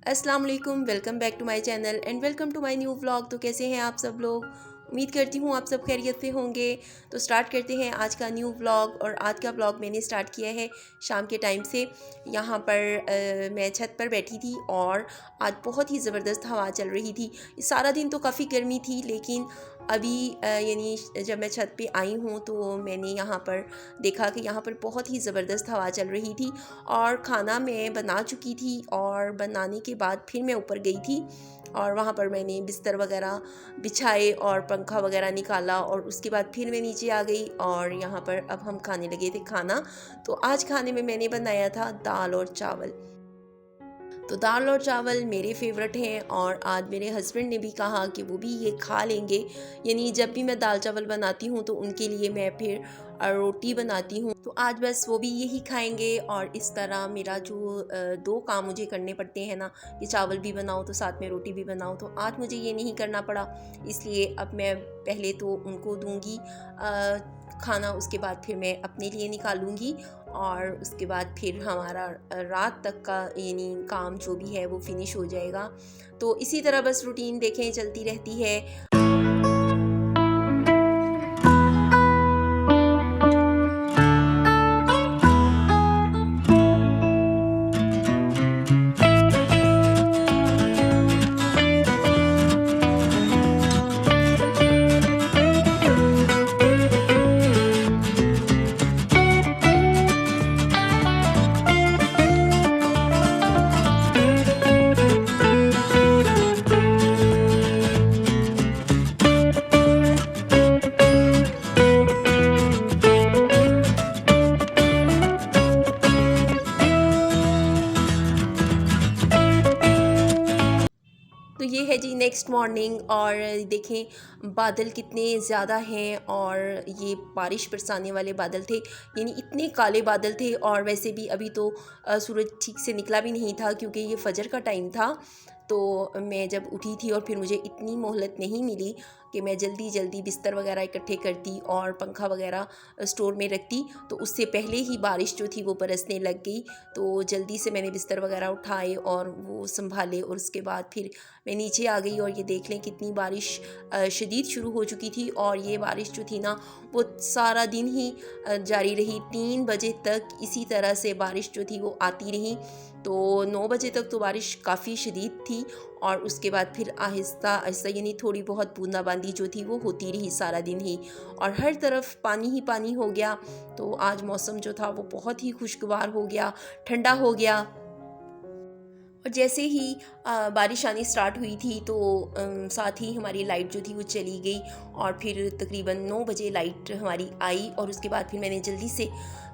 अस्सलाम वालेकुम, welcome back to my channel and welcome to my new vlog. तो कैसे हैं आप सब लोग? उम्मीद करती हूँ आप सब खैरियत से होंगे। तो स्टार्ट करते हैं आज का न्यू व्लॉग। और आज का व्लॉग मैंने स्टार्ट किया है शाम के टाइम से। यहाँ पर मैं छत पर बैठी थी और आज बहुत ही ज़बरदस्त हवा चल रही थी। सारा दिन तो काफ़ी गर्मी थी, लेकिन अभी यानी जब मैं छत पे आई हूँ तो मैंने यहाँ पर देखा कि यहाँ पर बहुत ही ज़बरदस्त हवा चल रही थी। और खाना मैं बना चुकी थी और बनाने के बाद फिर मैं ऊपर गई थी और वहाँ पर मैंने बिस्तर वगैरह बिछाए और पंखा वगैरह निकाला और उसके बाद फिर मैं नीचे आ गई और यहाँ पर अब हम खाने लगे थे खाना। तो आज खाने में मैंने बनाया था दाल और चावल। तो दाल और चावल मेरे फेवरेट हैं और आज मेरे हस्बैंड ने भी कहा कि वो भी ये खा लेंगे। यानी जब भी मैं दाल चावल बनाती हूँ तो उनके लिए मैं फिर रोटी बनाती हूँ। तो आज बस वो भी यही खाएंगे और इस तरह मेरा जो दो काम मुझे करने पड़ते हैं ना, कि चावल भी बनाओ तो साथ में रोटी भी बनाओ, तो आज मुझे ये नहीं करना पड़ा। इसलिए अब मैं पहले तो उनको दूंगी खाना, उसके बाद फिर मैं अपने लिए निकालूंगी और उसके बाद फिर हमारा रात तक का यानी काम जो भी है वो फिनिश हो जाएगा। तो इसी तरह बस रूटीन देखें चलती रहती है। तो ये है जी नेक्स्ट मॉर्निंग और देखें बादल कितने ज़्यादा हैं और ये बारिश बरसाने वाले बादल थे, यानी इतने काले बादल थे। और वैसे भी अभी तो सूरज ठीक से निकला भी नहीं था क्योंकि ये फजर का टाइम था। तो मैं जब उठी थी और फिर मुझे इतनी मोहलत नहीं मिली कि मैं जल्दी जल्दी बिस्तर वगैरह इकट्ठे करती और पंखा वगैरह स्टोर में रखती, तो उससे पहले ही बारिश जो थी वो बरसने लग गई। तो जल्दी से मैंने बिस्तर वगैरह उठाए और वो संभाले और उसके बाद फिर मैं नीचे आ गई। और ये देख लें कितनी बारिश शदीद शुरू हो चुकी थी और ये बारिश जो थी ना वो सारा दिन ही जारी रही। 3 बजे तक इसी तरह से बारिश जो थी वो आती रही। तो 9 बजे तक तो बारिश काफ़ी शदीद थी और उसके बाद फिर आहिस्ता आहिस्ता यानी थोड़ी बहुत बूंदाबांदी जो थी वो होती रही सारा दिन ही, और हर तरफ पानी ही पानी हो गया। तो आज मौसम जो था वो बहुत ही खुशगवार हो गया, ठंडा हो गया। और जैसे ही बारिश आनी स्टार्ट हुई थी तो साथ ही हमारी लाइट जो थी वो चली गई और फिर तकरीबन 9 बजे लाइट हमारी आई। और उसके बाद फिर मैंने जल्दी से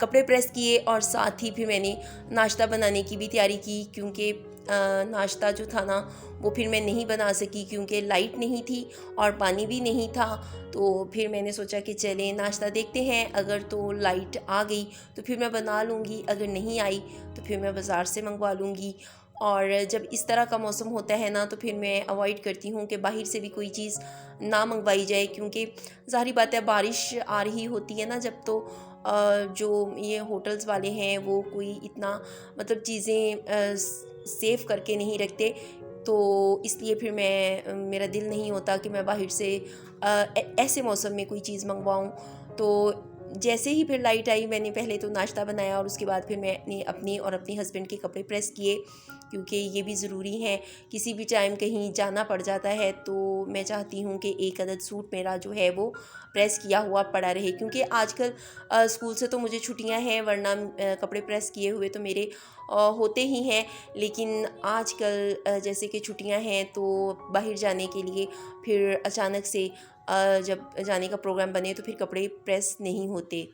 कपड़े प्रेस किए और साथ ही फिर मैंने नाश्ता बनाने की भी तैयारी की, क्योंकि नाश्ता जो था ना वो फिर मैं नहीं बना सकी क्योंकि लाइट नहीं थी और पानी भी नहीं था। तो फिर मैंने सोचा कि चलें नाश्ता देखते हैं, अगर तो लाइट आ गई तो फिर मैं बना लूँगी, अगर नहीं आई तो फिर मैं बाज़ार से मंगवा लूँगी। और जब इस तरह का मौसम होता है ना तो फिर मैं अवॉइड करती हूँ कि बाहर से भी कोई चीज़ ना मंगवाई जाए, क्योंकि ज़ाहिर बात है बारिश आ रही होती है ना जब, तो जो ये होटल्स वाले हैं वो कोई इतना मतलब चीज़ें सेफ़ करके नहीं रखते। तो इसलिए फिर मेरा दिल नहीं होता कि मैं बाहर से ऐसे मौसम में कोई चीज़ मंगवाऊँ। तो जैसे ही फिर लाइट आई मैंने पहले तो नाश्ता बनाया और उसके बाद फिर मैंने अपने और अपने हस्बैंड के कपड़े प्रेस किए, क्योंकि ये भी ज़रूरी है। किसी भी टाइम कहीं जाना पड़ जाता है तो मैं चाहती हूँ कि एक अदद सूट मेरा जो है वो प्रेस किया हुआ पड़ा रहे, क्योंकि आजकल स्कूल से तो मुझे छुट्टियाँ हैं, वरना कपड़े प्रेस किए हुए तो मेरे होते ही हैं। लेकिन आजकल जैसे कि छुट्टियाँ हैं तो बाहर जाने के लिए फिर अचानक से जब जाने का प्रोग्राम बने तो फिर कपड़े प्रेस नहीं होते।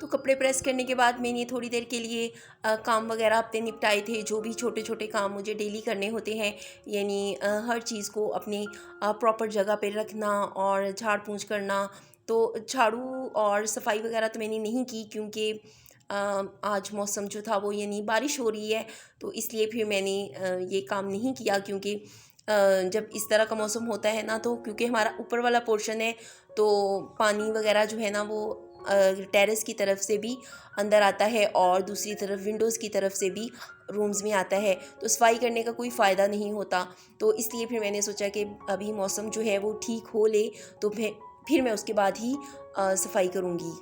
तो कपड़े प्रेस करने के बाद मैंने थोड़ी देर के लिए काम वगैरह अपने निपटाए थे, जो भी छोटे छोटे काम मुझे डेली करने होते हैं, यानी हर चीज़ को अपनी प्रॉपर जगह पे रखना और झाड़ पोंछ करना। तो झाड़ू और सफाई वगैरह तो मैंने नहीं की क्योंकि आज मौसम जो था वो यानी बारिश हो रही है, तो इसलिए फिर मैंने ये काम नहीं किया। क्योंकि जब इस तरह का मौसम होता है ना तो क्योंकि हमारा ऊपर वाला पोर्शन है तो पानी वगैरह जो है ना वो टेरेस की तरफ से भी अंदर आता है और दूसरी तरफ विंडोज़ की तरफ से भी रूम्स में आता है, तो सफाई करने का कोई फ़ायदा नहीं होता। तो इसलिए फिर मैंने सोचा कि अभी मौसम जो है वो ठीक हो ले, तो फिर मैं उसके बाद ही सफाई करूँगी।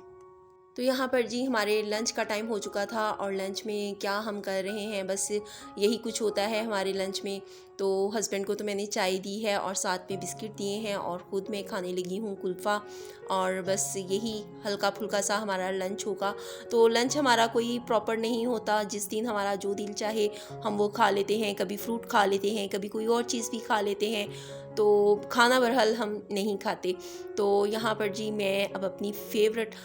तो यहाँ पर जी हमारे लंच का टाइम हो चुका था, और लंच में क्या हम कर रहे हैं, बस यही कुछ होता है हमारे लंच में। तो हस्बैंड को तो मैंने चाय दी है और साथ में बिस्किट दिए हैं, और ख़ुद मैं खाने लगी हूँ कुल्फ़ा, और बस यही हल्का फुल्का सा हमारा लंच होगा। तो लंच हमारा कोई प्रॉपर नहीं होता, जिस दिन हमारा जो दिल चाहे हम वो खा लेते हैं, कभी फ्रूट खा लेते हैं, कभी कोई और चीज़ भी खा लेते हैं। तो खाना बहरहाल हम नहीं खाते। तो यहाँ पर जी मैं अब अपनी फेवरेट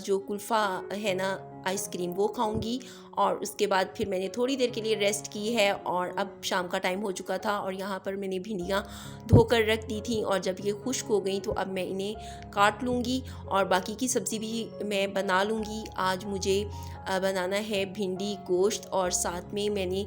जो कुल्फ़ा है ना, आइसक्रीम, वो खाऊंगी, और उसके बाद फिर मैंने थोड़ी देर के लिए रेस्ट की है, और अब शाम का टाइम हो चुका था, और यहाँ पर मैंने भिंडियाँ धोकर रख दी थी, और जब ये खुश्क हो गई तो अब मैं इन्हें काट लूँगी, और बाकी की सब्ज़ी भी मैं बना लूँगी। आज मुझे बनाना है भिंडी गोश्त, और साथ में मैंने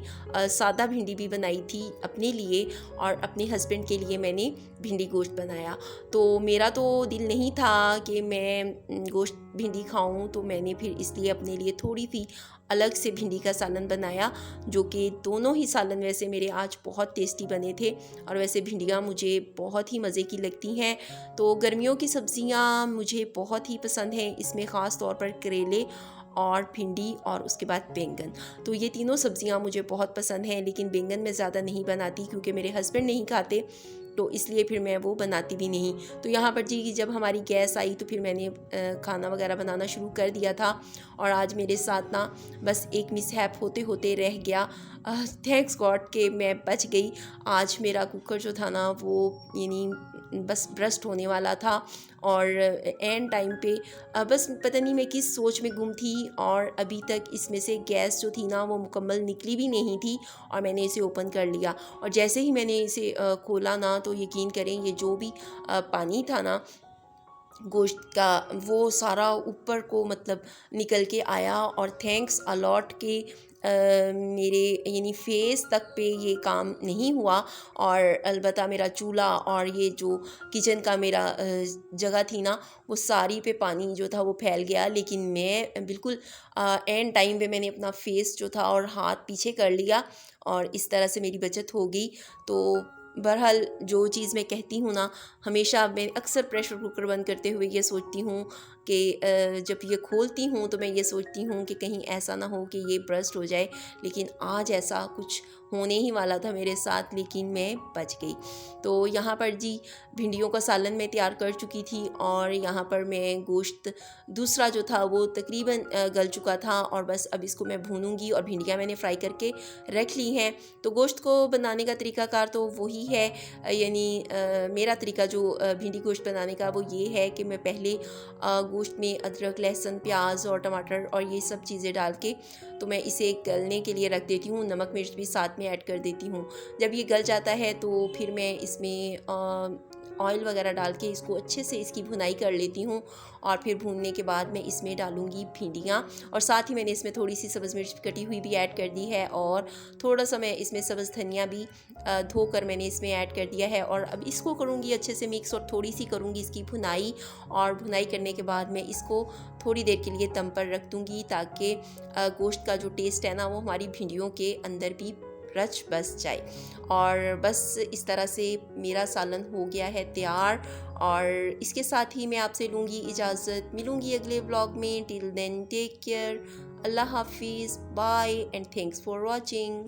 सादा भिंडी भी बनाई थी अपने लिए, और अपने हस्बैंड के लिए मैंने भिंडी गोश्त बनाया। तो मेरा तो दिल नहीं था कि मैं गोश्त भिंडी खाऊं, तो मैंने फिर इसलिए अपने लिए थोड़ी सी अलग से भिंडी का सालन बनाया, जो कि दोनों ही सालन वैसे मेरे आज बहुत टेस्टी बने थे। और वैसे भिंडियाँ मुझे बहुत ही मज़े की लगती हैं। तो गर्मियों की सब्ज़ियाँ मुझे बहुत ही पसंद हैं, इसमें ख़ास तौर पर करेले और भिंडी और उसके बाद बैंगन। तो ये तीनों सब्ज़ियाँ मुझे बहुत पसंद हैं, लेकिन बैंगन मैं ज़्यादा नहीं बनाती क्योंकि मेरे हस्बैंड नहीं खाते, तो इसलिए फिर मैं वो बनाती भी नहीं। तो यहाँ पर जी जब हमारी गैस आई तो फिर मैंने खाना वगैरह बनाना शुरू कर दिया था, और आज मेरे साथ ना बस एक मिसहैप होते होते रह गया। थैंक्स गॉड कि मैं बच गई। आज मेरा कुकर जो था ना वो यानी बस ब्रस्ट होने वाला था, और एंड टाइम पे बस पता नहीं मैं किस सोच में गुम थी, और अभी तक इसमें से गैस जो थी ना वो मुकम्मल निकली भी नहीं थी, और मैंने इसे ओपन कर लिया। और जैसे ही मैंने इसे खोला ना, तो यकीन करें ये जो भी पानी था ना गोश्त का, वो सारा ऊपर को मतलब निकल के आया। और थैंक्स अलॉट के मेरे यानी फेस तक पे ये काम नहीं हुआ, और अलबत्ता मेरा चूल्हा और ये जो किचन का मेरा जगह थी ना, वो सारी पे पानी जो था वो फैल गया। लेकिन मैं बिल्कुल एंड टाइम पे मैंने अपना फेस जो था और हाथ पीछे कर लिया, और इस तरह से मेरी बचत हो गई। तो बहरहाल जो चीज़ मैं कहती हूँ ना, हमेशा मैं अक्सर प्रेशर कुकर बंद करते हुए ये सोचती हूँ कि जब ये खोलती हूँ तो मैं ये सोचती हूँ कि कहीं ऐसा ना हो कि ये बर्स्ट हो जाए। लेकिन आज ऐसा कुछ होने ही वाला था मेरे साथ, लेकिन मैं बच गई। तो यहाँ पर जी भिंडियों का सालन मैं तैयार कर चुकी थी, और यहाँ पर मैं गोश्त दूसरा जो था वो तकरीबन गल चुका था, और बस अब इसको मैं भूनूंगी। और भिंडियाँ मैंने फ्राई करके रख ली हैं। तो गोश्त को बनाने का तरीकाकार तो वही है, यानी मेरा तरीका जो भिंडी गोश्त बनाने का वो ये है कि मैं पहले गोश्त में अदरक, लहसुन, प्याज और टमाटर और ये सब चीज़ें डाल के तो मैं इसे गलने के लिए रख देती हूँ। नमक मिर्च भी साथ में ऐड कर देती हूँ। जब ये गल जाता है तो फिर मैं इसमें ऑयल वगैरह डाल के इसको अच्छे से इसकी भुनाई कर लेती हूँ, और फिर भूनने के बाद मैं इसमें डालूँगी भिंडियाँ, और साथ ही मैंने इसमें थोड़ी सी सब्ज़ मिर्च कटी हुई भी ऐड कर दी है, और थोड़ा सा मैं इसमें सब्ज़ धनिया भी धोकर मैंने इसमें ऐड कर दिया है। और अब इसको करूँगी अच्छे से मिक्स, और थोड़ी सी करूँगी इसकी भुनाई, और भुनाई करने के बाद मैं इसको थोड़ी देर के लिए दम पर रख दूँगी, ताकि गोश्त का जो टेस्ट है ना वो हमारी भिंडियों के अंदर भी रच बस जाए। और बस इस तरह से मेरा सालन हो गया है तैयार, और इसके साथ ही मैं आपसे लूँगी इजाज़त। मिलूँगी अगले व्लॉग में। टिल देन टेक केयर, अल्लाह हाफिज़, bye and thanks for watching.